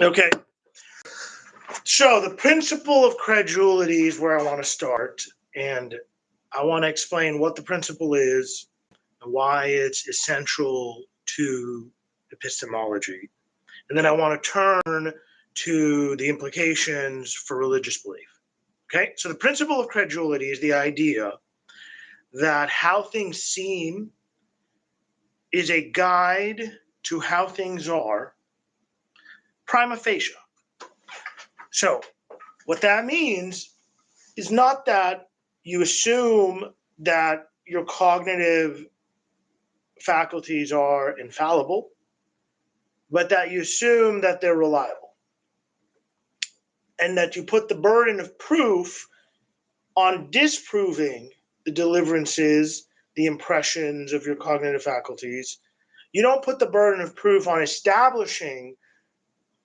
Okay, so the principle of credulity is where I want to start, and I want to explain what the principle is and why it's essential to epistemology. And then I want to turn to the implications for religious belief. Okay, so the principle of credulity is the idea that how things seem is a guide to how things are prima facie. So, what that means is not that you assume that your cognitive faculties are infallible, but that you assume that they're reliable and that you put the burden of proof on disproving the deliverances, the impressions of your cognitive faculties. You don't put the burden of proof on establishing,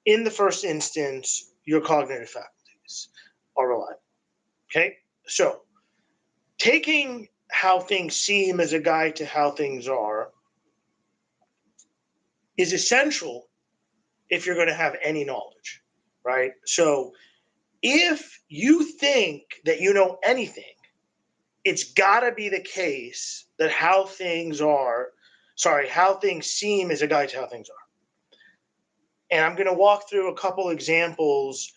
in the first instance, your cognitive faculties are reliable. Okay? So, taking how things seem as a guide to how things are is essential if you're going to have any knowledge, right? So, if you think that you know anything, it's got to be the case that how things seem is a guide to how things are. And I'm going to walk through a couple examples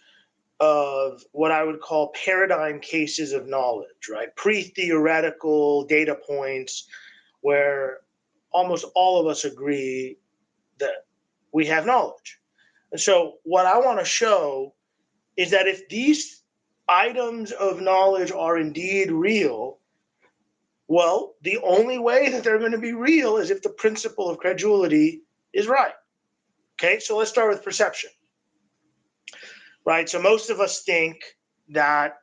of what I would call paradigm cases of knowledge, right? Pre-theoretical data points where almost all of us agree that we have knowledge. And so what I want to show is that if these items of knowledge are indeed real, well, the only way that they're going to be real is if the principle of credulity is right. Okay, so let's start with perception. Right, so most of us think that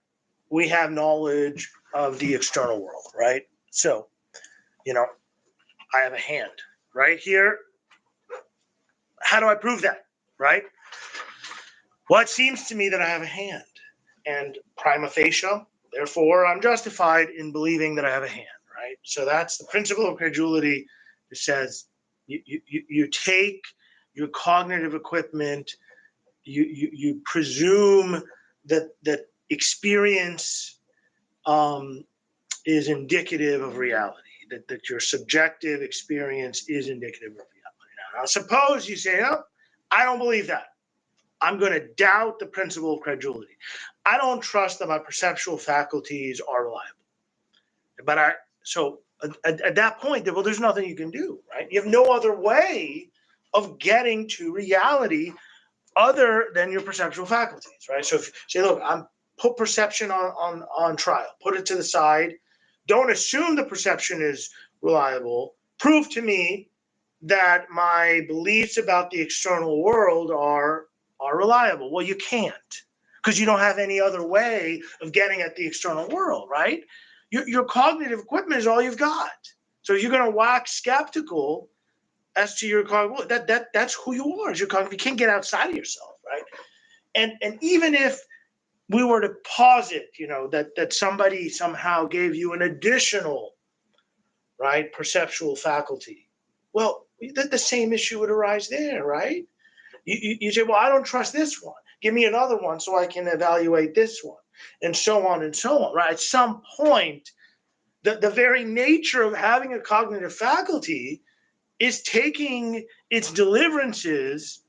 we have knowledge of the external world, right? So, I have a hand right here. How do I prove that, right? Well, it seems to me that I have a hand, and prima facie, therefore, I'm justified in believing that I have a hand, right? So that's the principle of credulity. It says you take your cognitive equipment, you presume that experience is indicative of reality, that your subjective experience is indicative of reality. Now, suppose you say, no, I don't believe that. I'm going to doubt the principle of credulity. I don't trust that my perceptual faculties are reliable. But at that point, well, there's nothing you can do, right? You have no other way of getting to reality other than your perceptual faculties, right? So if you say, look, I'm put perception on trial, put it to the side, don't assume the perception is reliable, prove to me that my beliefs about the external world are reliable. Well, you can't, because you don't have any other way of getting at the external world, right? Your cognitive equipment is all you've got. So you're going to wax skeptical as to your cognitive, that's who you are as your cognitive. You can't get outside of yourself, right? And even if we were to posit, that somebody somehow gave you an additional, right, perceptual faculty, well, the same issue would arise there, right? You say, well, I don't trust this one. Give me another one so I can evaluate this one, and so on and so on, right? At some point, the very nature of having a cognitive faculty is taking its deliverances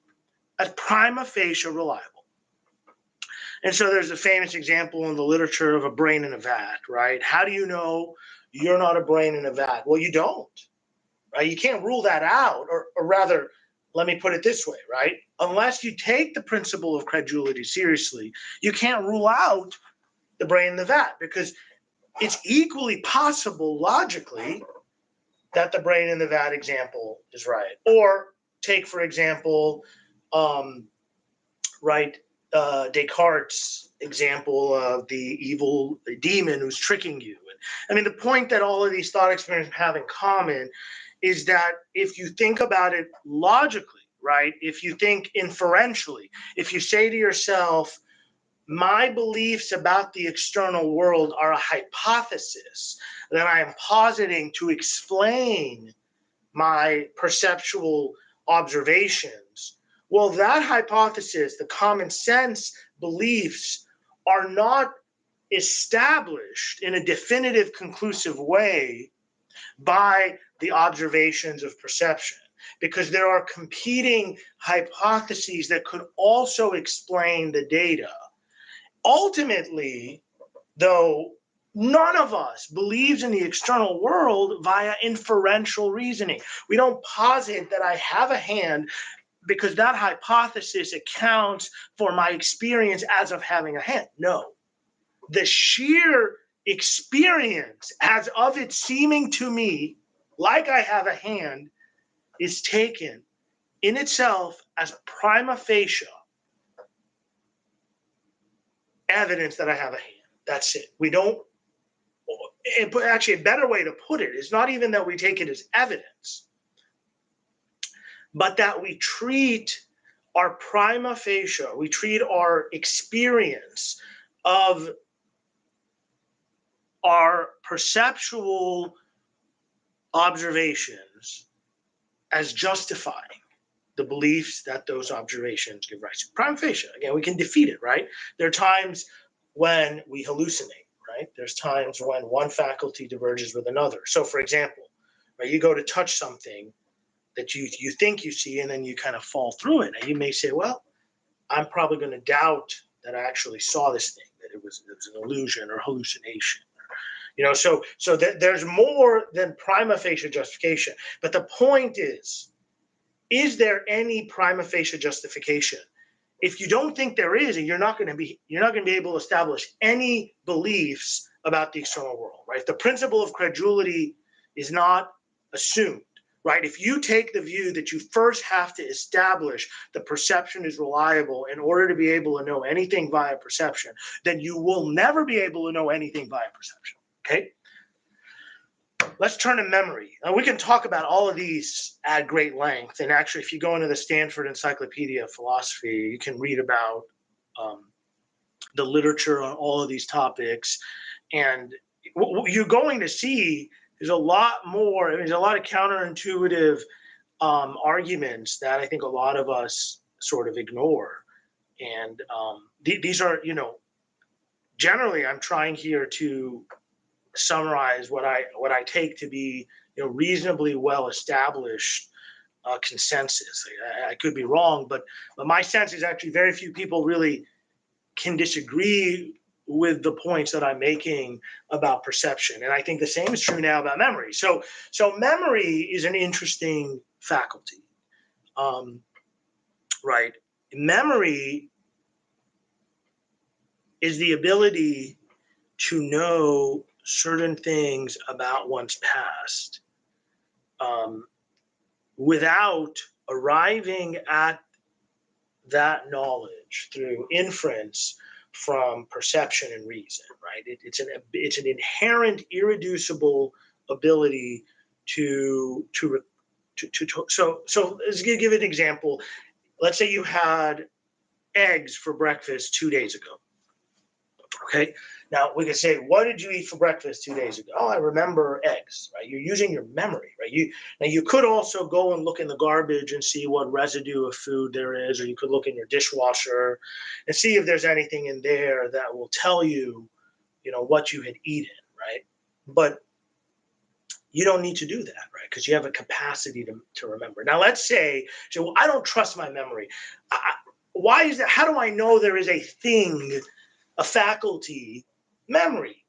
as prima facie reliable. And so there's a famous example in the literature of a brain in a vat, right? How do you know you're not a brain in a vat? Well, you don't, right? You can't rule that out, or rather, let me put it this way, right? Unless you take the principle of credulity seriously, you can't rule out the brain in the vat, because it's equally possible logically that the brain in the vat example is right. Or take, for example, Descartes' example of the evil demon who's tricking you. I mean, the point that all of these thought experiments have in common is that if you think about it logically, right, if you think inferentially, if you say to yourself, my beliefs about the external world are a hypothesis that I am positing to explain my perceptual observations, Well, that hypothesis, the common sense beliefs, are not established in a definitive, conclusive way by the observations of perception, because there are competing hypotheses that could also explain the data. Ultimately, though, none of us believes in the external world via inferential reasoning. We don't posit that I have a hand because that hypothesis accounts for my experience as of having a hand. No. The sheer experience as of it seeming to me like I have a hand is taken in itself as prima facie evidence that I have a hand. That's it. We don't, actually, a better way to put it is not even that we take it as evidence, but that we treat our prima facie, we treat our experience of our perceptual observations as justifying the beliefs that those observations give rise to. Prima facie, again, we can defeat it, right? There are times when we hallucinate, right? There's times when one faculty diverges with another. So, for example, right, you go to touch something that you think you see, and then you kind of fall through it. And you may say, well, I'm probably going to doubt that I actually saw this thing, that it was an illusion or hallucination. So there's more than prima facie justification. But the point is there any prima facie justification? If you don't think there is, and you're not going to be able to establish any beliefs about the external world, right? The principle of credulity is not assumed, right? If you take the view that you first have to establish the perception is reliable in order to be able to know anything via perception, then you will never be able to know anything via perception. Okay, let's turn to memory. Now, we can talk about all of these at great length. And actually, if you go into the Stanford Encyclopedia of Philosophy, you can read about the literature on all of these topics. And what you're going to see is a lot more. There's a lot of counterintuitive arguments that I think a lot of us sort of ignore. And these are, generally, I'm trying here to summarize what I take to be reasonably well established consensus. I could be wrong, but my sense is actually very few people really can disagree with the points that I'm making about perception, and I think the same is true now about memory. So memory is an interesting faculty, right? Memory is the ability to know certain things about one's past without arriving at that knowledge through inference from perception and reason, right? It's an inherent, irreducible ability to so let's give an example. Let's say you had eggs for breakfast 2 days ago. Okay. Now we can say, what did you eat for breakfast 2 days ago? Oh, I remember eggs, right? You're using your memory, right? You could also go and look in the garbage and see what residue of food there is, or you could look in your dishwasher and see if there's anything in there that will tell you, what you had eaten, right? But you don't need to do that, right? Because you have a capacity to remember. Now let's say, well, I don't trust my memory. Why is that? How do I know there is a thing, a faculty, memory?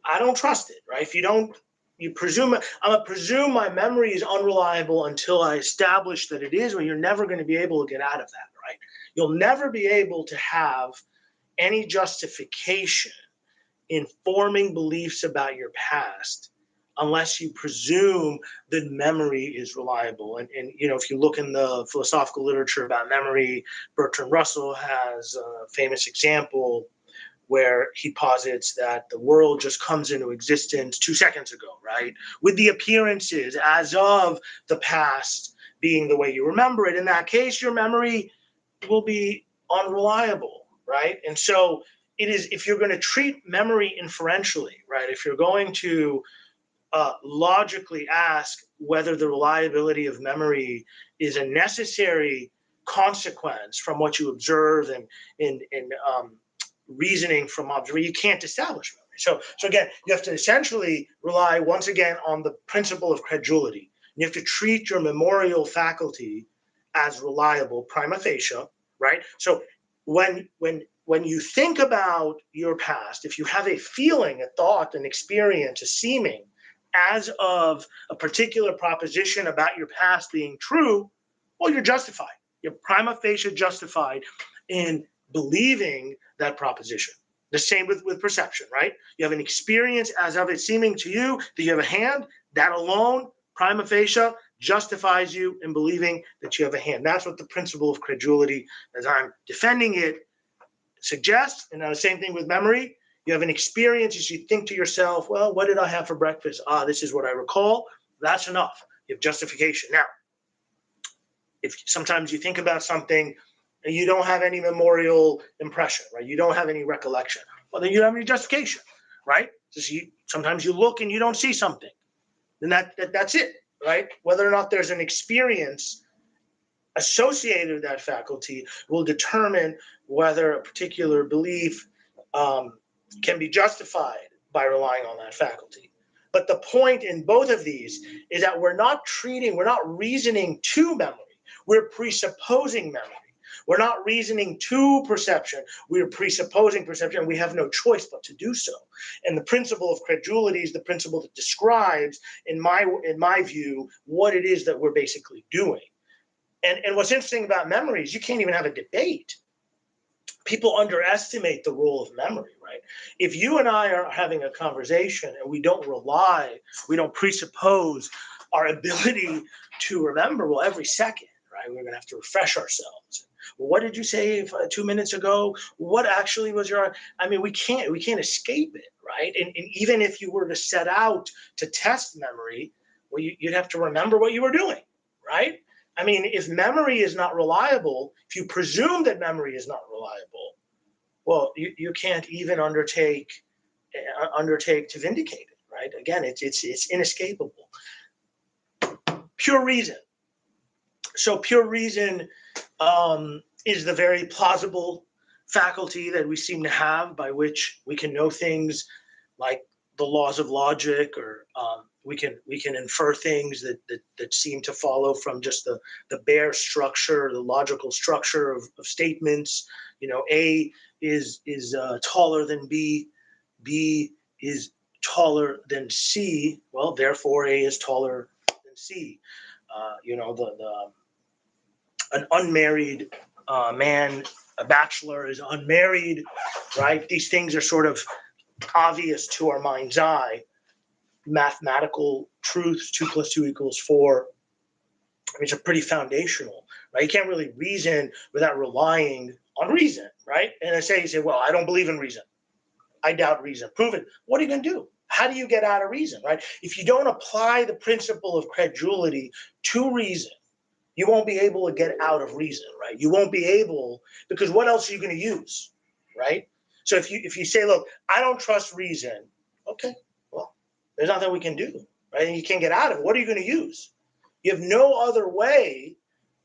I don't trust it, right? If you don't, you presume, I'm going to presume my memory is unreliable until I establish that it is, or you're never going to be able to get out of that, right? You'll never be able to have any justification in forming beliefs about your past unless you presume that memory is reliable. And if you look in the philosophical literature about memory, Bertrand Russell has a famous example where he posits that the world just comes into existence 2 seconds ago, right? With the appearances as of the past being the way you remember it. In that case, your memory will be unreliable, right? And so it is, if you're going to treat memory inferentially, right? If you're going to logically ask whether the reliability of memory is a necessary consequence from what you observe and in reasoning from observation. You can't establish memory. So again, you have to essentially rely once again on the principle of credulity. You have to treat your memorial faculty as reliable prima facie, right? So when you think about your past, if you have a feeling, a thought, an experience, a seeming as of a particular proposition about your past being true, well, you're justified. You're prima facie justified in believing that proposition. The same with perception, right? You have an experience as of it seeming to you that you have a hand, that alone, prima facie, justifies you in believing that you have a hand. That's what the principle of credulity, as I'm defending it, suggests. And now the same thing with memory. You have an experience as you think to yourself, well, what did I have for breakfast? This is what I recall. That's enough. You have justification. Now, if sometimes you think about something and you don't have any memorial impression, right? You don't have any recollection. Well, then you don't have any justification, right? Sometimes you look and you don't see something. Then that's it, right? Whether or not there's an experience associated with that faculty will determine whether a particular belief can be justified by relying on that faculty. But the point in both of these is that we're not reasoning to memory. We're presupposing memory. We're not reasoning to perception. We're presupposing perception. We have no choice but to do so. And the principle of credulity is the principle that describes, in my view, what it is that we're basically doing. And what's interesting about memory is you can't even have a debate. People underestimate the role of memory, right? If you and I are having a conversation and we don't presuppose our ability to remember, well, every second, right, we're going to have to refresh ourselves. Well, what did you say 2 minutes ago? What actually was we can't escape it, right? And even if you were to set out to test memory, well, you'd have to remember what you were doing, right? I mean, if memory is not reliable, if you presume that memory is not reliable, well, you can't even undertake to vindicate it, right? Again, it's inescapable. Pure reason. So pure reason is the very plausible faculty that we seem to have by which we can know things like the laws of logic, or we can infer things that seem to follow from just the bare structure, the logical structure of statements. You know, A is taller than B, B is taller than C. Well, therefore A is taller than C. An unmarried man, a bachelor, is unmarried, right? These things are sort of obvious to our mind's eye. Mathematical truths, 2 + 2 = 4. I mean, it's a pretty foundational, right? You can't really reason without relying on reason, right? And you say, well, I don't believe in reason. I doubt reason. Prove it. What are you going to do? How do you get out of reason, right? If you don't apply the principle of credulity to reason, you won't be able to get out of reason, right? You won't be able, because what else are you going to use, right? So if you say, look, I don't trust reason, okay, well, there's nothing we can do, right? And you can't get out of it. What are you going to use? You have no other way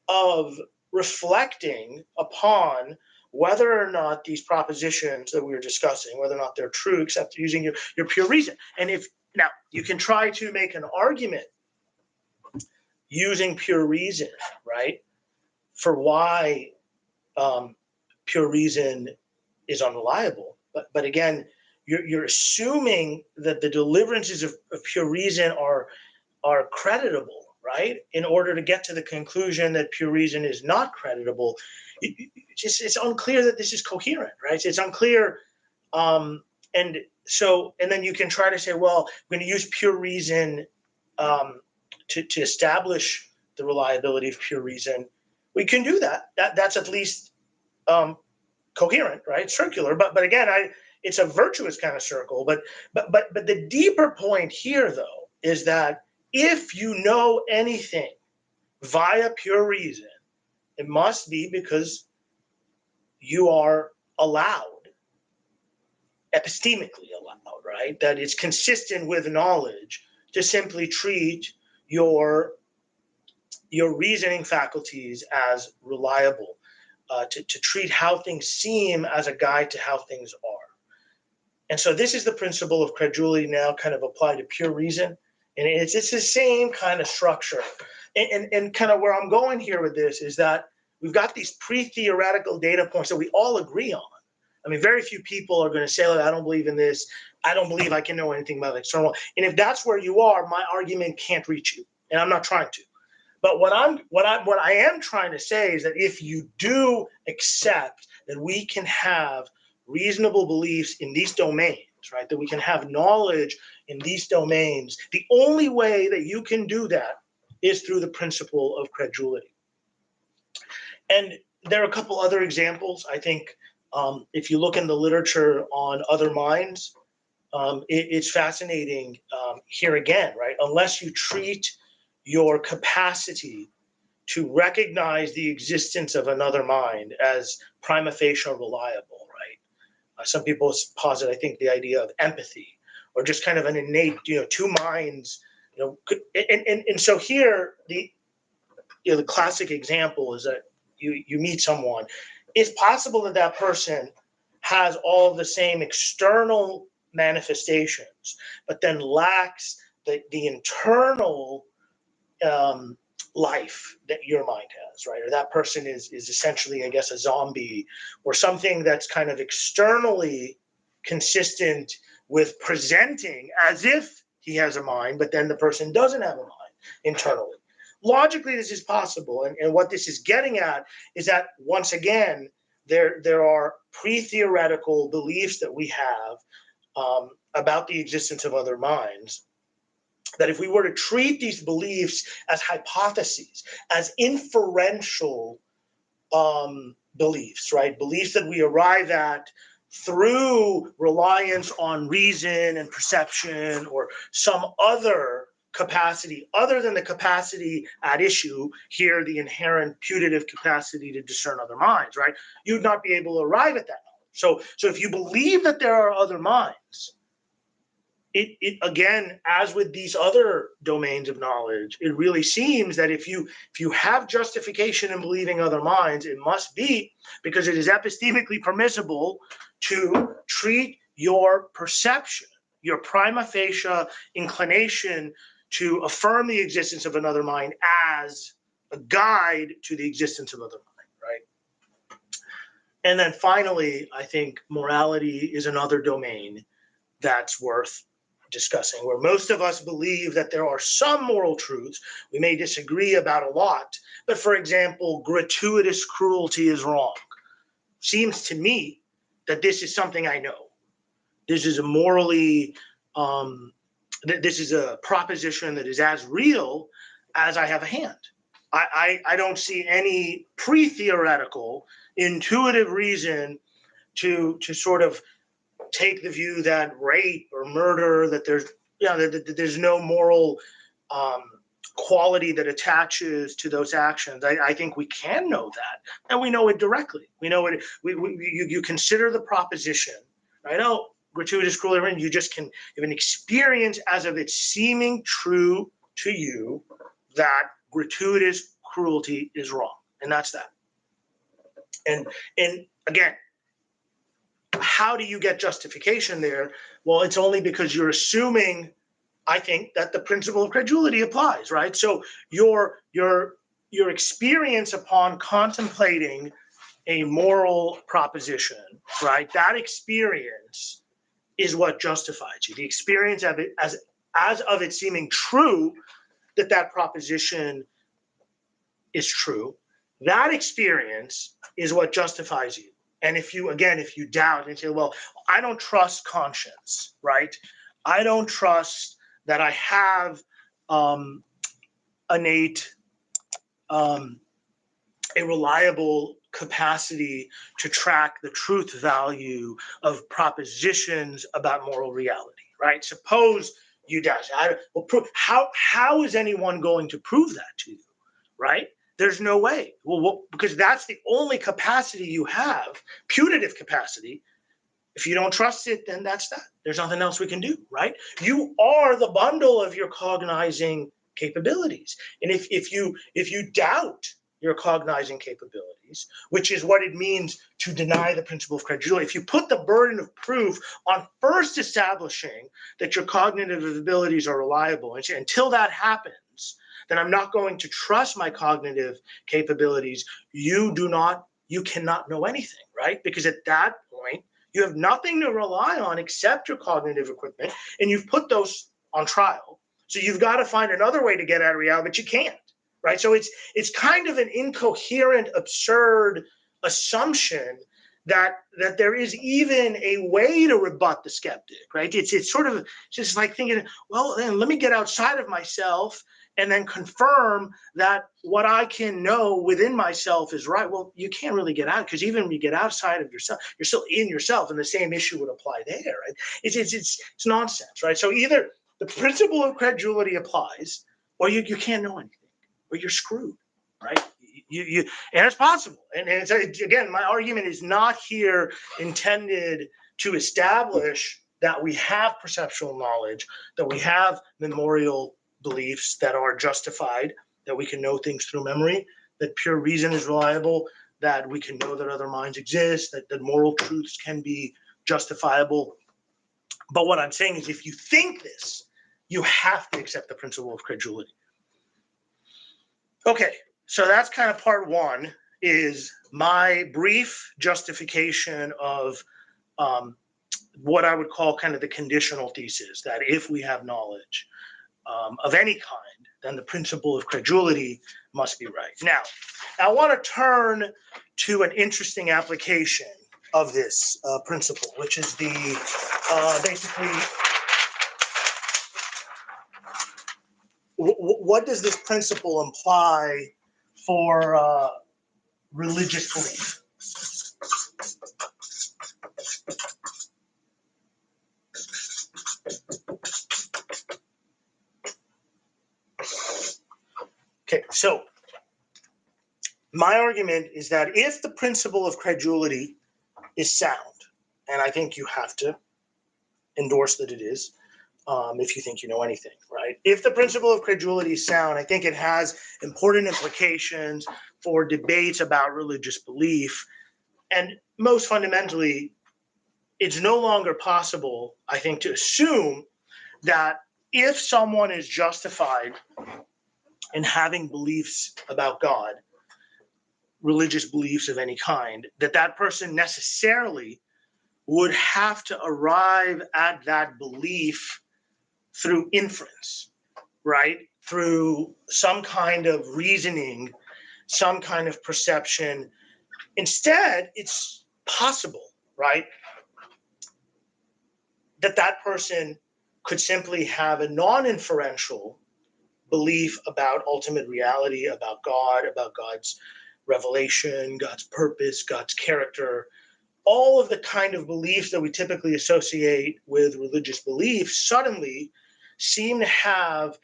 of reflecting upon whether or not these propositions that we were discussing, whether or not they're true, except using your pure reason. And now you can try to make an argument using pure reason, right, for why pure reason is unreliable. But again, you're assuming that the deliverances of pure reason are creditable, right? In order to get to the conclusion that pure reason is not creditable, it's unclear that this is coherent, right? It's unclear, and then you can try to say, well, we're going to use pure reason to establish the reliability of pure reason. We can do that. That's at least coherent, right? Circular, but again, it's a virtuous kind of circle. But the deeper point here, though, is that if you know anything via pure reason, it must be because you are allowed, epistemically allowed, right? That it's consistent with knowledge to simply treat your your reasoning faculties as reliable, to treat how things seem as a guide to how things are. And so this is the principle of credulity now kind of applied to pure reason. And it's the same kind of structure. And kind of where I'm going here with this is that we've got these pre-theoretical data points that we all agree on. I mean, very few people are going to say, I don't believe in this. I don't believe I can know anything about the external. And if that's where you are, my argument can't reach you. And I'm not trying to. But what I am trying to say is that if you do accept that we can have reasonable beliefs in these domains, right, that we can have knowledge in these domains, the only way that you can do that is through the principle of credulity. And there are a couple other examples. I think if you look in the literature on other minds, it's fascinating here again, right? Unless you treat your capacity to recognize the existence of another mind as prima facie reliable, right? Some people posit, I think, the idea of empathy, or just kind of an innate, two minds, and so here the classic example is that you meet someone. It's possible that that person has all the same external manifestations, but then lacks the internal life that your mind has, right? Or that person is essentially, I guess, a zombie, or something that's kind of externally consistent with presenting as if he has a mind, but then the person doesn't have a mind internally. Logically, this is possible. And what this is getting at is that, once again, there are pre-theoretical beliefs that we have about the existence of other minds, that if we were to treat these beliefs as hypotheses, as inferential beliefs, right? Beliefs that we arrive at through reliance on reason and perception, or some other capacity other than the capacity at issue here, the inherent putative capacity to discern other minds, right? You'd not be able to arrive at that knowledge. So if you believe that there are other minds, it again, as with these other domains of knowledge, it really seems that if you have justification in believing other minds, it must be because it is epistemically permissible to treat your perception, your prima facie inclination to affirm the existence of another mind, as a guide to the existence of other mind, right? And then finally, I think morality is another domain that's worth discussing, where most of us believe that there are some moral truths. We may disagree about a lot, but for example, gratuitous cruelty is wrong. Seems to me that this is something I know. This is a morally, this is a proposition that is as real as I have a hand. I don't see any pre-theoretical, intuitive reason to sort of take the view that rape or murder, that there's no moral quality that attaches to those actions. I think we can know that, and we know it directly. We know it. You consider the proposition, right? Oh, gratuitous cruelty, you just can have an experience as of it seeming true to you that gratuitous cruelty is wrong, and that's that. And again, how do you get justification there? Well, it's only because you're assuming, I think, that the principle of credulity applies, right? So your experience upon contemplating a moral proposition, right? That experience is what justifies you. The experience of it as of it seeming true that proposition is true. That experience is what justifies you. And if you doubt and say, well, I don't trust conscience, right? I don't trust that I have innate, a reliable capacity to track the truth value of propositions about moral reality, right? Suppose you doubt. How is anyone going to prove that to you, right? There's no way. Well, because that's the only capacity you have, putative capacity. If you don't trust it, then that's that. There's nothing else we can do, right? You are the bundle of your cognizing capabilities. And if you doubt your cognizing capabilities, which is what it means to deny the principle of credulity, if you put the burden of proof on first establishing that your cognitive abilities are reliable, and until that happens, then I'm not going to trust my cognitive capabilities, you cannot know anything, right? Because at that point, you have nothing to rely on except your cognitive equipment, and you've put those on trial. So you've got to find another way to get at reality, but you can't, right? So it's kind of an incoherent, absurd assumption that there is even a way to rebut the skeptic, right? It's sort of just like thinking, well, then let me get outside of myself and then confirm that what I can know within myself is right. Well, you can't really get out, because even when you get outside of yourself, you're still in yourself, and the same issue would apply there, right? It's nonsense, right? So either the principle of credulity applies, or you can't know anything, or you're screwed, right? And it's possible. And it's, again, my argument is not here intended to establish that we have perceptual knowledge, that we have memorial beliefs that are justified, that we can know things through memory, that pure reason is reliable, that we can know that other minds exist, that moral truths can be justifiable. But what I'm saying is, if you think this, you have to accept the principle of credulity. Okay, so that's kind of part one, is my brief justification of what I would call kind of the conditional thesis, that if we have knowledge of any kind, then the principle of credulity must be right. Now, I want to turn to an interesting application of this principle, which is the basically, what does this principle imply for religious belief? Okay, so my argument is that if the principle of credulity is sound, and I think you have to endorse that it is, if you think you know anything, right? If the principle of credulity is sound, I think it has important implications for debates about religious belief. And most fundamentally, it's no longer possible, I think, to assume that if someone is justified in having beliefs about God, religious beliefs of any kind, that person necessarily would have to arrive at that belief through inference, right? Through some kind of reasoning, some kind of perception. Instead, it's possible, right, that person could simply have a non-inferential belief about ultimate reality, about God, about God's revelation, God's purpose, God's character. All of the kind of beliefs that we typically associate with religious beliefs suddenly seem to have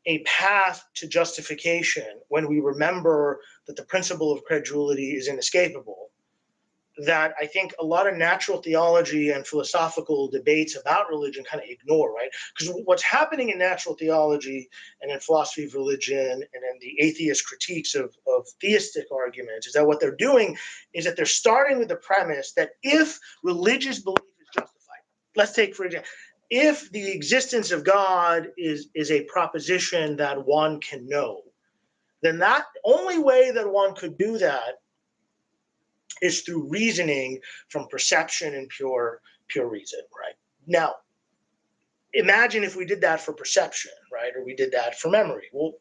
a path to justification when we remember that the principle of credulity is inescapable, that I think a lot of natural theology and philosophical debates about religion kind of ignore, right? Because what's happening in natural theology and in philosophy of religion and in the atheist critiques of theistic arguments is that what they're doing is that they're starting with the premise that if religious belief is justified, let's take, for example, if the existence of God is a proposition that one can know, then that only way that one could do that is through reasoning from perception and pure reason, right? Now, imagine if we did that for perception, right? Or we did that for memory. Well,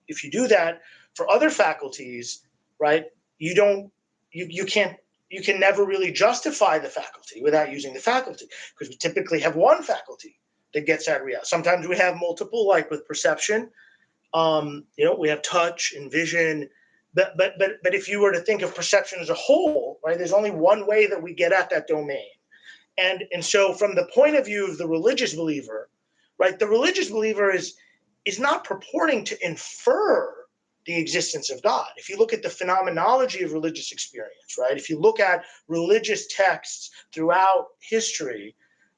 if you do that for other faculties, right, you can never really justify the faculty without using the faculty, because we typically have one faculty that gets at reality. Sometimes we have multiple, like with perception. We have touch and vision. But if you were to think of perception as a whole, right, there's only one way that we get at that domain. And so from the point of view of the religious believer, right, the religious believer is not purporting to infer the existence of God. If you look at the phenomenology of religious experience, right, if you look at religious texts throughout history,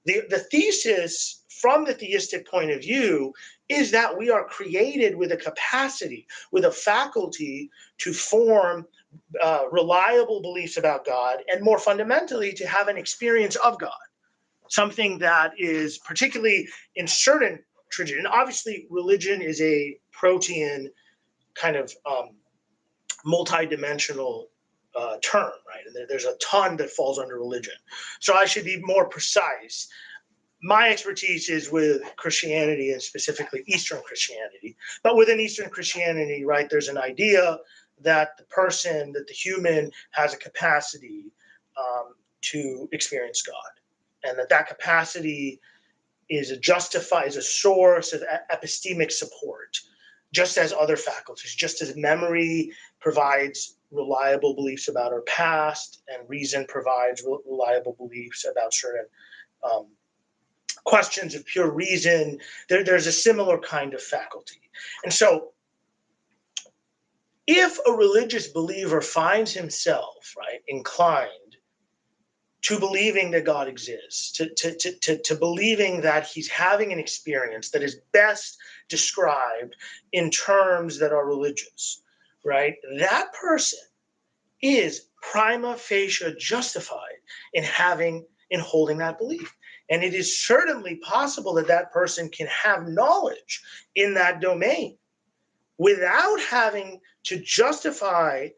The thesis from the theistic point of view is that we are created with a capacity, with a faculty to form reliable beliefs about God, and more fundamentally, to have an experience of God. Something that is particularly in certain tradition. Obviously, religion is a protean kind of multi-dimensional term, right? And there's a ton that falls under religion. So I should be more precise. My expertise is with Christianity, and specifically Eastern Christianity. But within Eastern Christianity, right, there's an idea that the human has a capacity to experience God, and that capacity is a source of epistemic support, just as other faculties, just as memory provides reliable beliefs about our past, and reason provides reliable beliefs about certain questions of pure reason. There's a similar kind of faculty. And so if a religious believer finds himself, right, inclined to believing that God exists, to believing that he's having an experience that is best described in terms that are religious, right? That person is prima facie justified in holding that belief. And it is certainly possible that that person can have knowledge in that domain without having to justify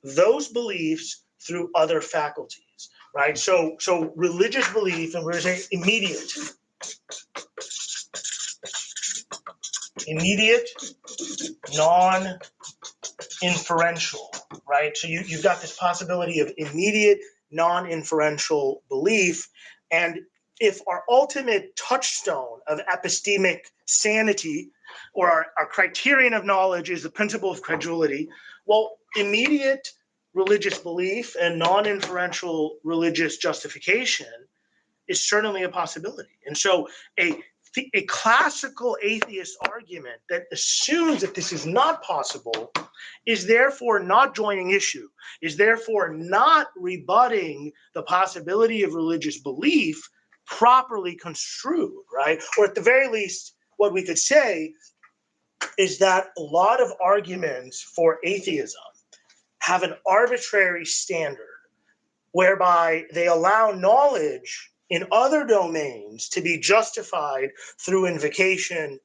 those beliefs through other faculties, right? So religious belief, and we're going to say immediate, non-inferential, right? So you've got this possibility of immediate, non-inferential belief. And if our ultimate touchstone of epistemic sanity, or our criterion of knowledge, is the principle of credulity, well, immediate religious belief and non-inferential religious justification is certainly a possibility. And so a classical atheist argument that assumes that this is not possible is therefore not joining issue, is therefore not rebutting the possibility of religious belief properly construed, right? Or at the very least, what we could say is that a lot of arguments for atheism have an arbitrary standard whereby they allow knowledge in other domains to be justified through invocation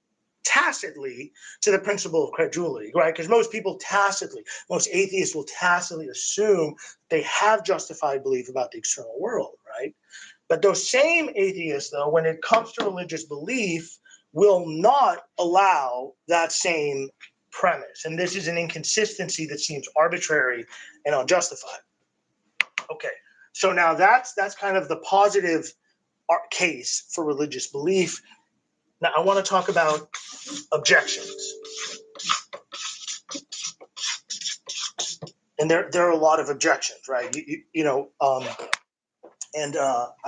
tacitly to the principle of credulity, right? Because most atheists will tacitly assume they have justified belief about the external world, right? But those same atheists, though, when it comes to religious belief, will not allow that same premise. And this is an inconsistency that seems arbitrary and unjustified. Okay, so now that's kind of the positive case for religious belief. Now I want to talk about objections. And there are a lot of objections, right? I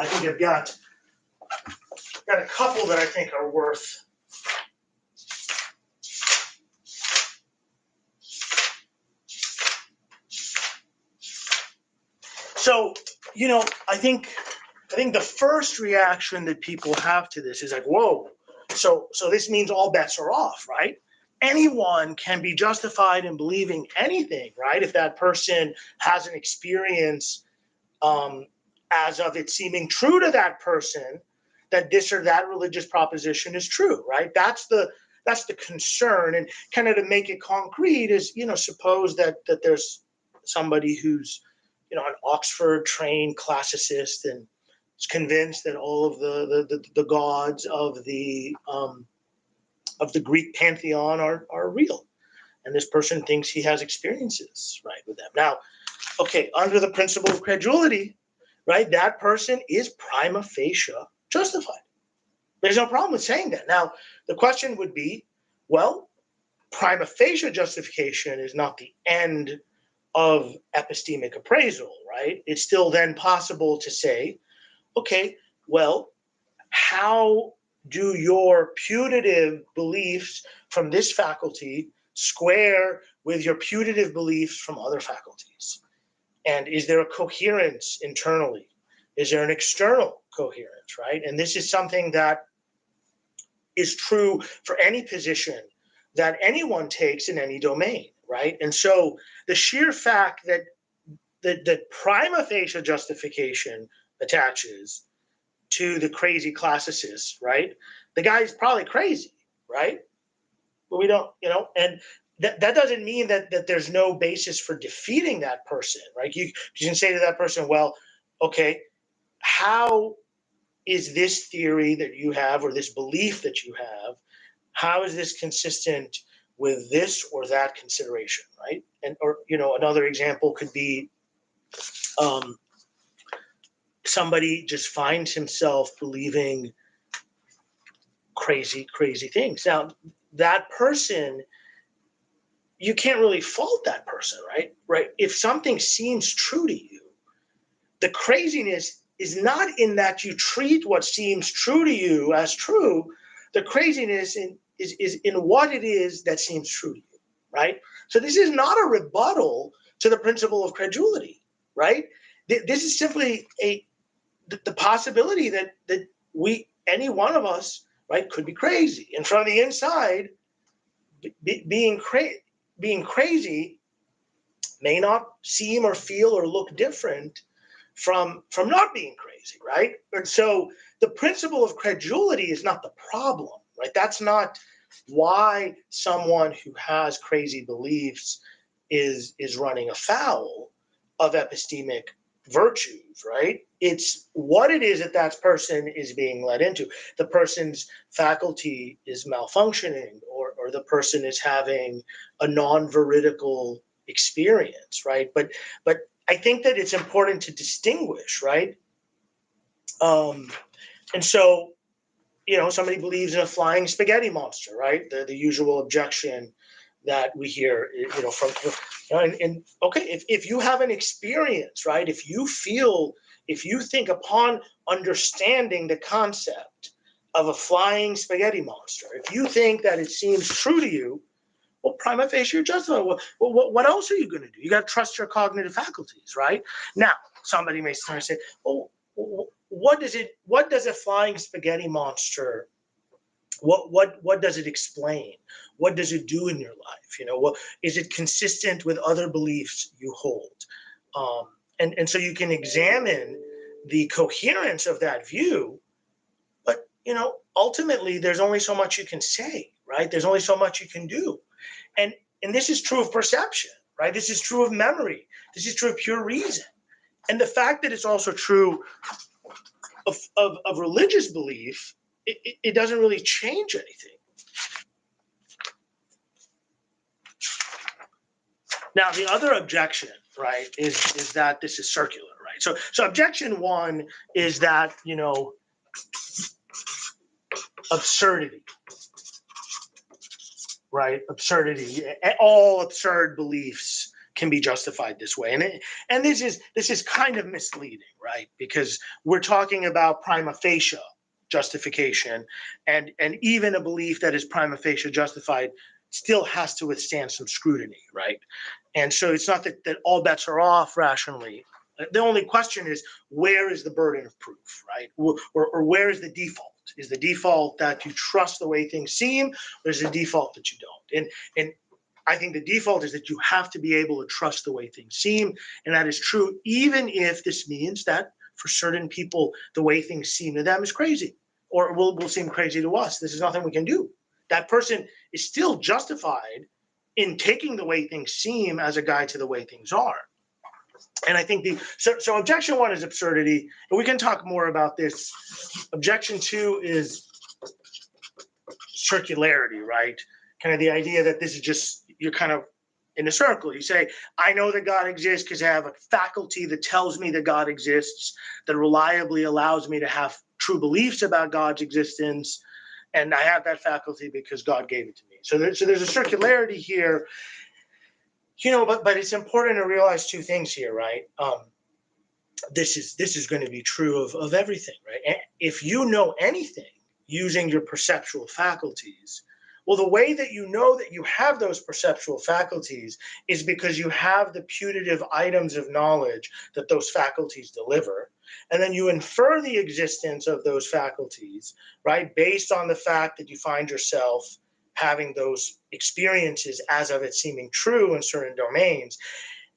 think I've got a couple that I think are worth So, I think the first reaction that people have to this is like, whoa, so this means all bets are off, right? Anyone can be justified in believing anything, right? If that person has an experience as of it seeming true to that person that this or that religious proposition is true, right? That's the concern. And kind of to make it concrete is, suppose that there's somebody who's an Oxford-trained classicist and is convinced that all of the gods of the Greek pantheon are real, and this person thinks he has experiences, right, with them. Now, okay, under the principle of credulity, right, that person is prima facie justified. There's no problem with saying that. Now, the question would be, well, prima facie justification is not the end of epistemic appraisal, right? It's still then possible to say, okay, well, how do your putative beliefs from this faculty square with your putative beliefs from other faculties? And is there a coherence internally? Is there an external coherence, right? And this is something that is true for any position that anyone takes in any domain, right? And so the sheer fact that the prima facie justification attaches to the crazy classicist, right? The guy's probably crazy, right? But we don't, and that doesn't mean that there's no basis for defeating that person, right? You can say to that person, well, okay, how is this theory that you have or this belief that you have, how is this consistent with this or that consideration, right? And or another example could be somebody just finds himself believing crazy things. Now, that person, you can't really fault that person, right? Right. If something seems true to you, the craziness is not in that you treat what seems true to you as true. The craziness is in what it is that seems true to you, right? So this is not a rebuttal to the principle of credulity, right? This is simply the possibility that any one of us, right, could be crazy, and from the inside, being crazy may not seem or feel or look different from not being crazy, right? And so the principle of credulity is not the problem, right? That's not why someone who has crazy beliefs is running afoul of epistemic virtues, right? It's what it is that person is being led into. The person's faculty is malfunctioning, or the person is having a non-veridical experience, right? But I think that it's important to distinguish, right? And so, somebody believes in a flying spaghetti monster, right? The usual objection that we hear, from, and okay, if you have an experience, right? If you think upon understanding the concept of a flying spaghetti monster, if you think that it seems true to you, well, prima facie, you're justified. Well, what else are you going to do? You got to trust your cognitive faculties, right? Now, somebody may start to say, "Oh, what does a flying spaghetti monster? What does it explain? What does it do in your life? What is it consistent with other beliefs you hold?" And so you can examine the coherence of that view, but ultimately, there's only so much you can say, right? There's only so much you can do. And this is true of perception, right? This is true of memory. This is true of pure reason. And the fact that it's also true of religious belief, it doesn't really change anything. Now, the other objection, right, is that this is circular, right? So objection one is that, absurdity. Right, absurdity. All absurd beliefs can be justified this way, and this is kind of misleading, right? Because we're talking about prima facie justification, and even a belief that is prima facie justified still has to withstand some scrutiny, right? And so it's not that all bets are off rationally. The only question is, where is the burden of proof, right? Or where is the default? Is the default that you trust the way things seem, or is the default that you don't? And I think the default is that you have to be able to trust the way things seem, and that is true even if this means that for certain people, the way things seem to them is crazy, or will seem crazy to us. This is nothing we can do. That person is still justified in taking the way things seem as a guide to the way things are. And I think so objection one is absurdity, and we can talk more about this. Objection two is circularity, right? Kind of the idea that this is just, you're kind of in a circle. You say, I know that God exists because I have a faculty that tells me that God exists, that reliably allows me to have true beliefs about God's existence, and I have that faculty because God gave it to me. So there's a circularity here. But it's important to realize two things here, right? This is going to be true of everything, right? And if you know anything using your perceptual faculties, well, the way that you know that you have those perceptual faculties is because you have the putative items of knowledge that those faculties deliver, and then you infer the existence of those faculties, right, based on the fact that you find yourself having those experiences as of it seeming true in certain domains.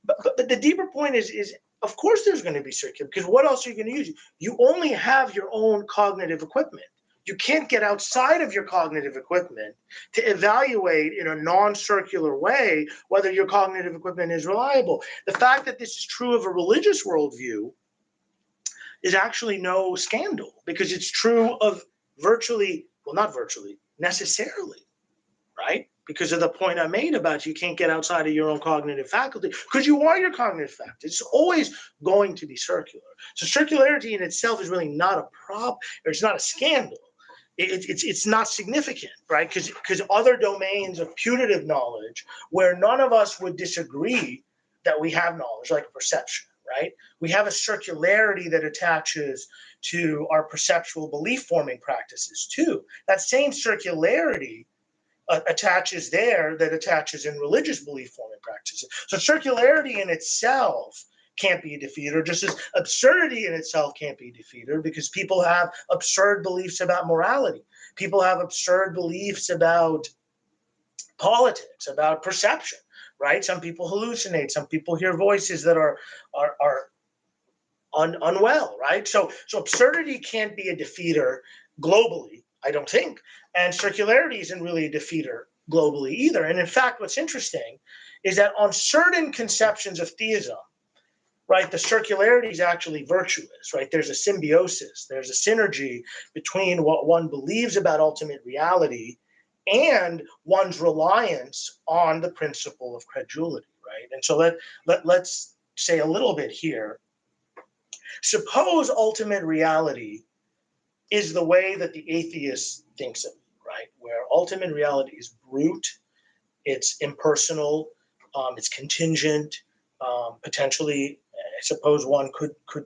But the deeper point is of course there's going to be circular, because what else are you going to use? You only have your own cognitive equipment. You can't get outside of your cognitive equipment to evaluate in a non-circular way whether your cognitive equipment is reliable. The fact that this is true of a religious worldview is actually no scandal, because it's true of virtually, well, not virtually, necessarily, right? Because of the point I made about you can't get outside of your own cognitive faculty, because you are your cognitive faculty. It's always going to be circular. So circularity in itself is really not a problem, or it's not a scandal. It's not significant, right? Because other domains of putative knowledge where none of us would disagree that we have knowledge, like perception, right? We have a circularity that attaches to our perceptual belief forming practices too. That same circularity attaches there that attaches in religious belief forming practices. So circularity in itself can't be defeated, just as absurdity in itself can't be defeated, because people have absurd beliefs about morality. People have absurd beliefs about politics, about perception, right? Some people hallucinate. Some people hear voices that are unwell, right? So absurdity can't be a defeater globally, I don't think. And circularity isn't really a defeater globally either. And in fact, what's interesting is that on certain conceptions of theism, right, the circularity is actually virtuous, right? There's a symbiosis, there's a synergy between what one believes about ultimate reality and one's reliance on the principle of credulity, right? And so let's say a little bit here. Suppose ultimate reality is the way that the atheist thinks of it, right? Where ultimate reality is brute, it's impersonal, it's contingent, potentially. I suppose one could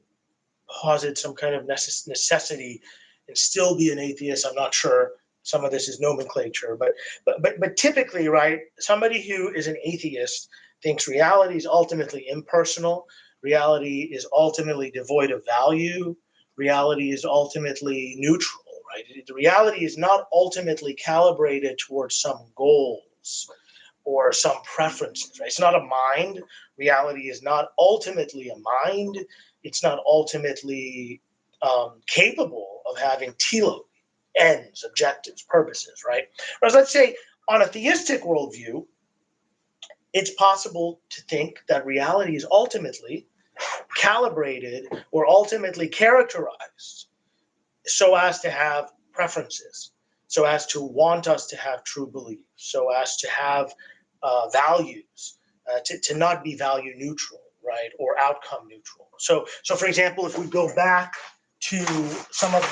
posit some kind of necessity and still be an atheist. I'm not sure. Some of this is nomenclature, but typically, right, somebody who is an atheist thinks reality is ultimately impersonal. Reality is ultimately devoid of value. Reality is ultimately neutral, right? The reality is not ultimately calibrated towards some goals or some preferences, right? It's not a mind. Reality is not ultimately a mind. It's not ultimately capable of having telos, ends, objectives, purposes, right? Whereas let's say on a theistic worldview, it's possible to think that reality is ultimately calibrated or ultimately characterized so as to have preferences, so as to want us to have true beliefs, so as to have values, to not be value neutral, right, or outcome neutral. So for example, if we go back to some of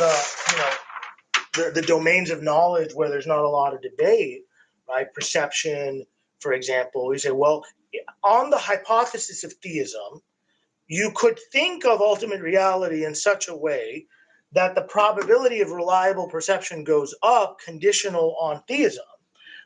the domains of knowledge where there's not a lot of debate, right, perception, for example, we say, well, on the hypothesis of theism, you could think of ultimate reality in such a way that the probability of reliable perception goes up conditional on theism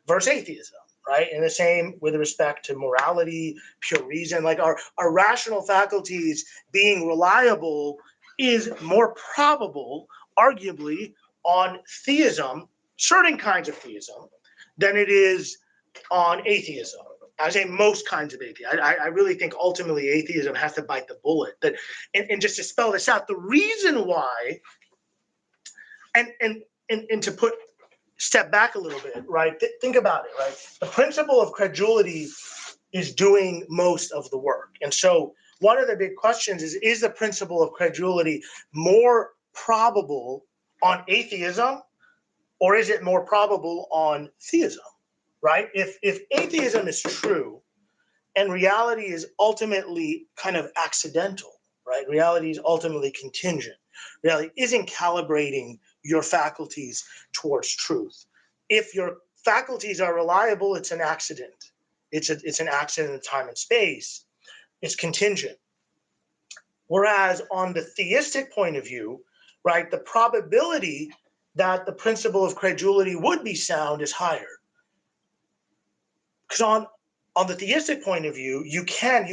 versus atheism, right? And the same with respect to morality, pure reason, like our rational faculties being reliable is more probable, arguably, on theism, certain kinds of theism, than it is on atheism. I say most kinds of atheism. I really think ultimately atheism has to bite the bullet. And just to spell this out, the reason why, and to step back a little bit, right? Think about it, right? The principle of credulity is doing most of the work. And so one of the big questions is the principle of credulity more probable on atheism, or is it more probable on theism? Right? If atheism is true and reality is ultimately kind of accidental, right? Reality is ultimately contingent. Reality isn't calibrating your faculties towards truth. If your faculties are reliable, it's an accident. It's an accident in time and space. It's contingent. Whereas on the theistic point of view, right, the probability that the principle of credulity would be sound is higher. Because on the theistic point of view, you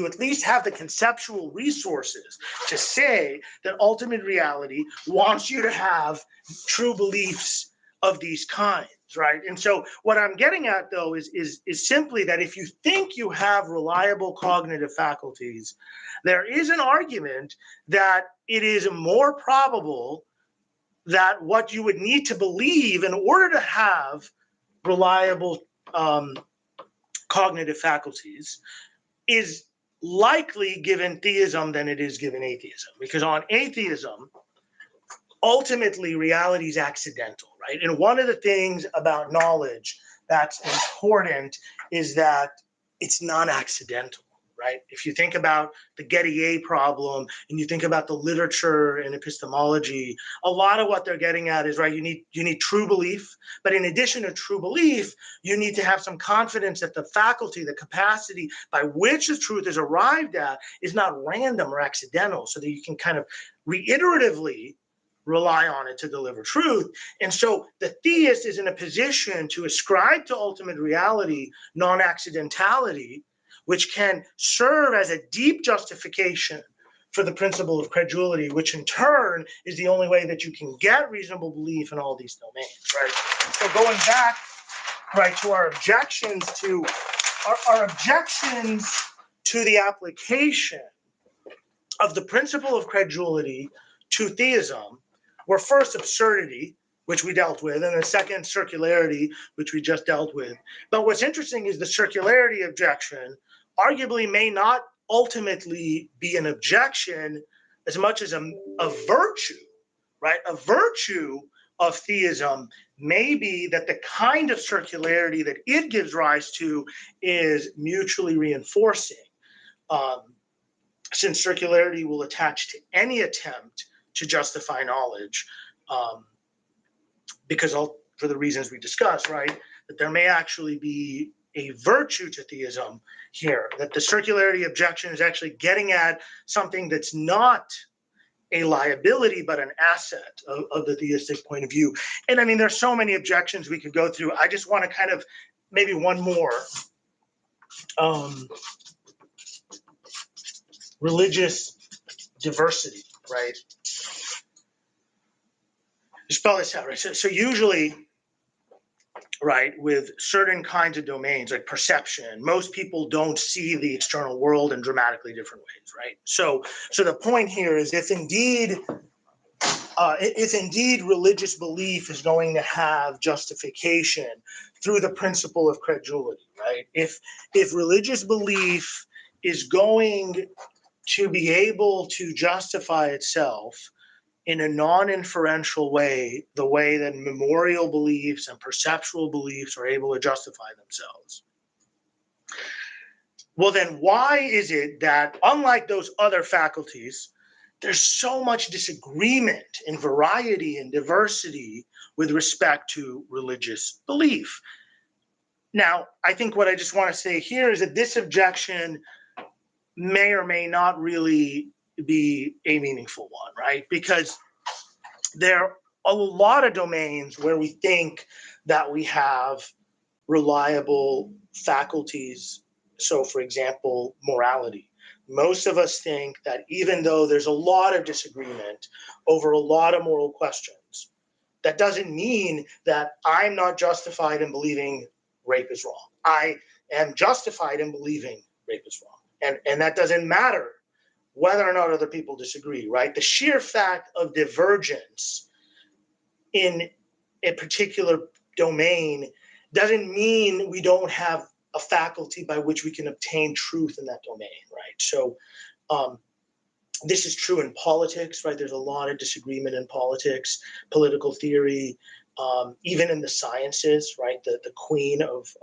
at least have the conceptual resources to say that ultimate reality wants you to have true beliefs of these kinds, right? And so what I'm getting at, though, is simply that if you think you have reliable cognitive faculties, there is an argument that it is more probable that what you would need to believe in order to have reliable cognitive faculties is likely given theism than it is given atheism. Because on atheism, ultimately reality is accidental, right? And one of the things about knowledge that's important is that it's non-accidental, right? If you think about the Gettier problem and you think about the literature in epistemology, a lot of what they're getting at is, right, you need true belief, but in addition to true belief, you need to have some confidence that the faculty, the capacity by which the truth is arrived at is not random or accidental, so that you can kind of reiteratively rely on it to deliver truth. And so the theist is in a position to ascribe to ultimate reality non-accidentality, which can serve as a deep justification for the principle of credulity, which in turn is the only way that you can get reasonable belief in all these domains, right? So going back, right, to our objections to the application of the principle of credulity to theism were first absurdity, which we dealt with, and the second circularity, which we just dealt with. But what's interesting is the circularity objection arguably may not ultimately be an objection as much as a virtue, right? A virtue of theism may be that the kind of circularity that it gives rise to is mutually reinforcing, since circularity will attach to any attempt to justify knowledge, because for the reasons we discussed, right, that there may actually be a virtue to theism here, that the circularity objection is actually getting at something that's not a liability, but an asset of the theistic point of view. And I mean, there's so many objections we could go through. I just want to kind of maybe one more. Religious diversity, right? Spell this out, right? So usually, right, with certain kinds of domains like perception, most people don't see the external world in dramatically different ways, right? So the point here is if indeed religious belief is going to have justification through the principle of credulity, right? If religious belief is going to be able to justify itself in a non-inferential way, the way that memorial beliefs and perceptual beliefs are able to justify themselves, well, then why is it that, unlike those other faculties, there's so much disagreement in variety and diversity with respect to religious belief? Now, I think what I just want to say here is that this objection may or may not really be a meaningful one, right? Because there are a lot of domains where we think that we have reliable faculties. So, for example, morality. Most of us think that even though there's a lot of disagreement over a lot of moral questions, that doesn't mean that I'm not justified in believing rape is wrong. I am justified in believing rape is wrong. And that doesn't matter whether or not other people disagree, right? The sheer fact of divergence in a particular domain doesn't mean we don't have a faculty by which we can obtain truth in that domain, right? So this is true in politics, right? There's a lot of disagreement in politics, political theory, even in the sciences, right? The queen of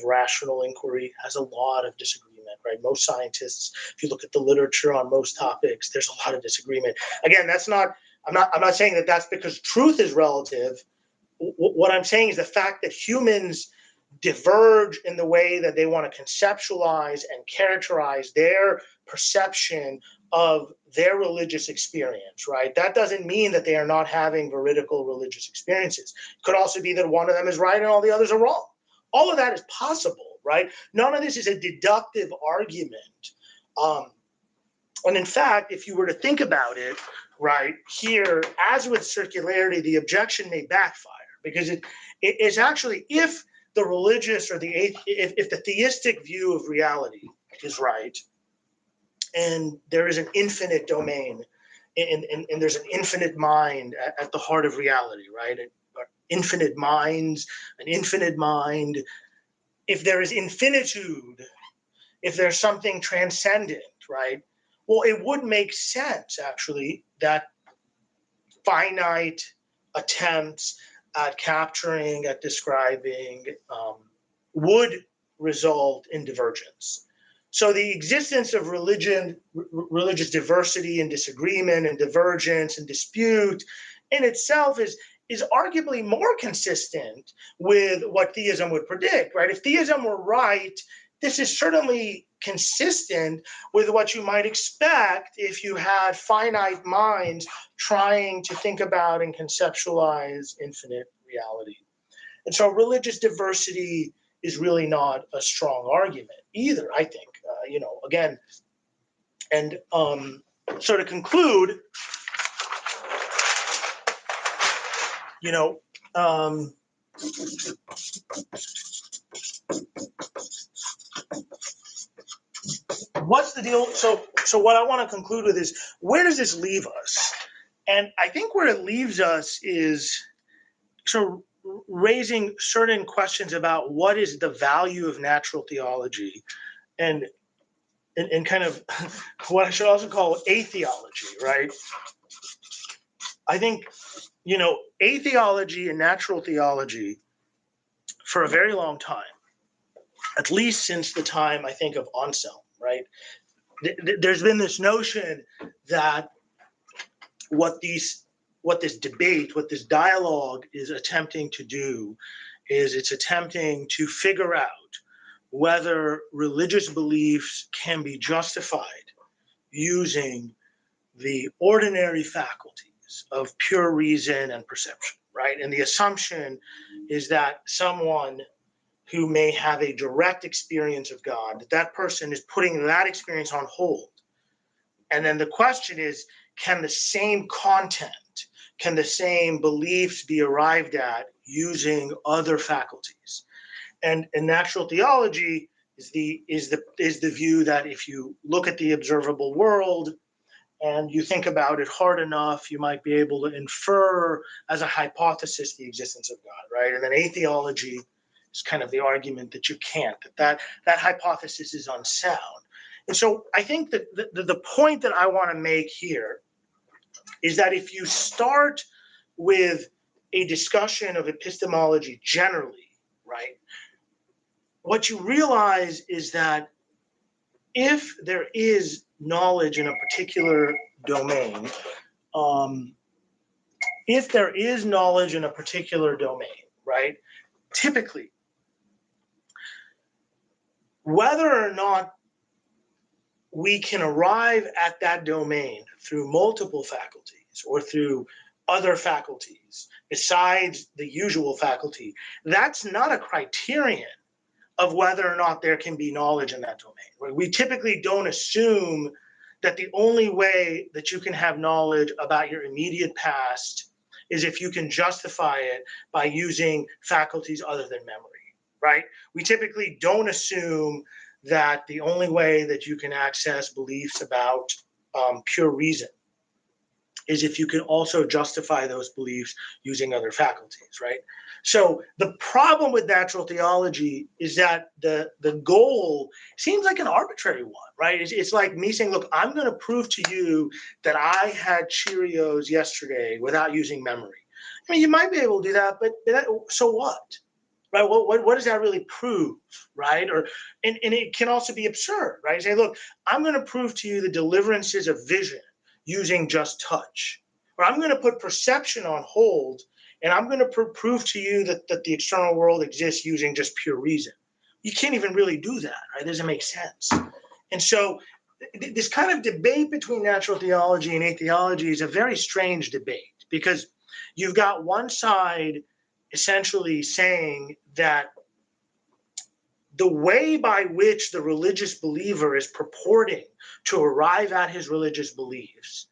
rational inquiry has a lot of disagreement, right? Most scientists, if you look at the literature on most topics, there's a lot of disagreement. Again, I'm not saying that that's because truth is relative. What I'm saying is the fact that humans diverge in the way that they want to conceptualize and characterize their perception of their religious experience, right? That doesn't mean that they are not having veridical religious experiences. It could also be that one of them is right and all the others are wrong. All of that is possible, right? None of this is a deductive argument. And in fact, if you were to think about it, right, here, as with circularity, the objection may backfire, because it is actually, if the religious or if the theistic view of reality is right, and there is an infinite domain, and there's an infinite mind at the heart of reality, right? Infinite minds, an infinite mind. If there is infinitude, if there's something transcendent, right? Well, it would make sense, actually, that finite attempts at capturing, at describing, would result in divergence. So the existence of religious diversity and disagreement and divergence and dispute in itself is arguably more consistent with what theism would predict, right? If theism were right, this is certainly consistent with what you might expect if you had finite minds trying to think about and conceptualize infinite reality. And so religious diversity is really not a strong argument either, I think. Again, and so to conclude, what's the deal? So what I want to conclude with is, where does this leave us? And I think where it leaves us is sort of raising certain questions about what is the value of natural theology, and kind of what I should also call atheology, right? I think, atheology and natural theology, for a very long time, at least since the time, I think, of Anselm, right? There's been this notion that what this debate, what this dialogue is attempting to do is it's attempting to figure out whether religious beliefs can be justified using the ordinary faculties of pure reason and perception, right? And the assumption is that someone who may have a direct experience of God, that person is putting that experience on hold. And then the question is, can the same content, can the same beliefs be arrived at using other faculties? And natural theology is the view that if you look at the observable world and you think about it hard enough, you might be able to infer as a hypothesis the existence of God, right? And then atheology is kind of the argument that you can't, that hypothesis is unsound. And so I think that the point that I want to make here is that if you start with a discussion of epistemology generally, right, what you realize is that if there is knowledge in a particular domain, right, typically, whether or not we can arrive at that domain through multiple faculties or through other faculties besides the usual faculty, that's not a criterion of whether or not there can be knowledge in that domain. Right? We typically don't assume that the only way that you can have knowledge about your immediate past is if you can justify it by using faculties other than memory, right? We typically don't assume that the only way that you can access beliefs about pure reason is if you can also justify those beliefs using other faculties, right? So the problem with natural theology is that the goal seems like an arbitrary one, right? It's like me saying, look, I'm going to prove to you that I had Cheerios yesterday without using memory. I mean, you might be able to do that, but so what? Right? What does that really prove, right? And it can also be absurd, right? Say, look, I'm going to prove to you the deliverances of vision using just touch, or I'm going to put perception on hold, and I'm going to prove to you that the external world exists using just pure reason. You can't even really do that, right? It doesn't make sense. And so this kind of debate between natural theology and atheology is a very strange debate, because you've got one side essentially saying that the way by which the religious believer is purporting to arrive at his religious beliefs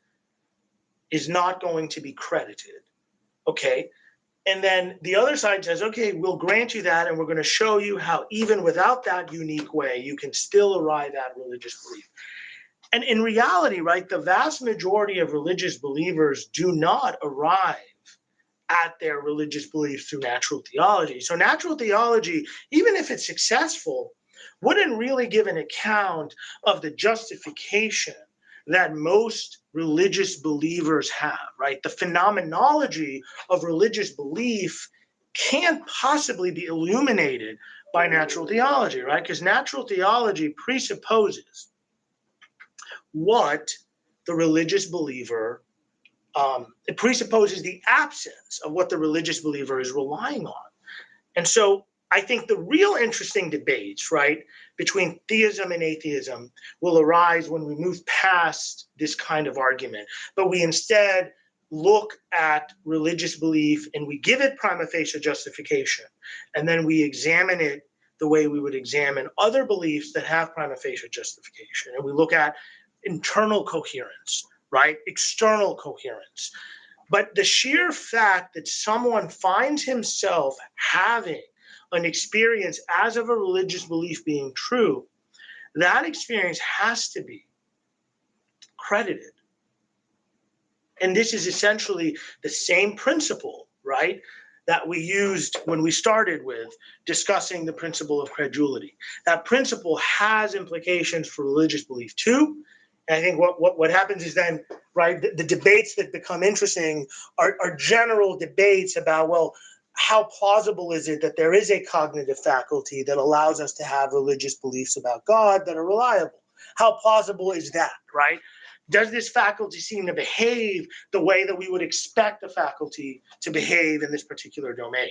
is not going to be credited. Okay? And then the other side says, okay, we'll grant you that, and we're going to show you how even without that unique way, you can still arrive at religious belief. And in reality, right, the vast majority of religious believers do not arrive at their religious beliefs through natural theology. So natural theology, even if it's successful, wouldn't really give an account of the justification that most religious believers have, right? The phenomenology of religious belief can't possibly be illuminated by natural theology, right? Because natural theology presupposes what the religious believer, it presupposes the absence of what the religious believer is relying on. And so I think the real interesting debates, right, between theism and atheism will arise when we move past this kind of argument, but we instead look at religious belief and we give it prima facie justification, and then we examine it the way we would examine other beliefs that have prima facie justification. And we look at internal coherence, right? External coherence. But the sheer fact that someone finds himself having an experience as of a religious belief being true, that experience has to be credited. And this is essentially the same principle, right, that we used when we started with discussing the principle of credulity. That principle has implications for religious belief too. And I think what happens is then, right, the debates that become interesting are general debates about, well, how plausible is it that there is a cognitive faculty that allows us to have religious beliefs about God that are reliable? How plausible is that, right? Does this faculty seem to behave the way that we would expect a faculty to behave in this particular domain?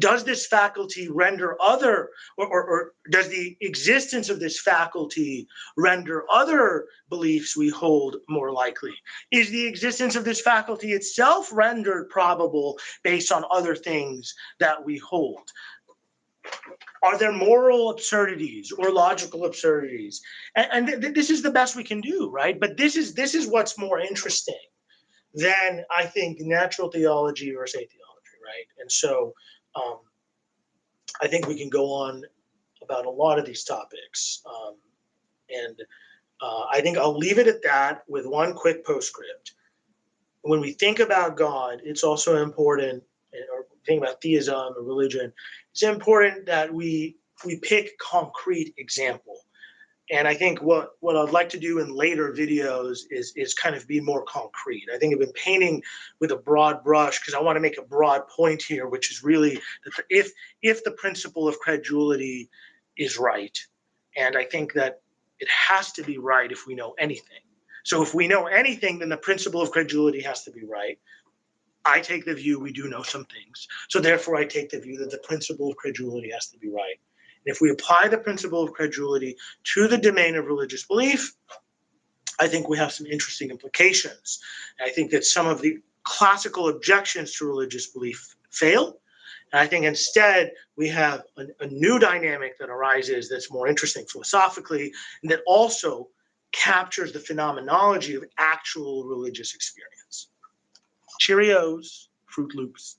Does this faculty render other, or does the existence of this faculty render other beliefs we hold more likely? Is the existence of this faculty itself rendered probable based on other things that we hold? Are there moral absurdities or logical absurdities? And this is the best we can do, right? But this is what's more interesting than, I think, natural theology versus atheology, right? And so I think we can go on about a lot of these topics. And I think I'll leave it at that with one quick postscript. When we think about God, it's also important, or think about theism or religion, it's important that we pick concrete example. And I think what I'd like to do in later videos is kind of be more concrete. I think I've been painting with a broad brush because I want to make a broad point here, which is really that if the principle of credulity is right, and I think that it has to be right if we know anything. So if we know anything, then the principle of credulity has to be right. I take the view we do know some things. So therefore, I take the view that the principle of credulity has to be right. And if we apply the principle of credulity to the domain of religious belief, I think we have some interesting implications. And I think that some of the classical objections to religious belief fail. And I think instead we have a new dynamic that arises that's more interesting philosophically, and that also captures the phenomenology of actual religious experience. Cheerios, Fruit Loops.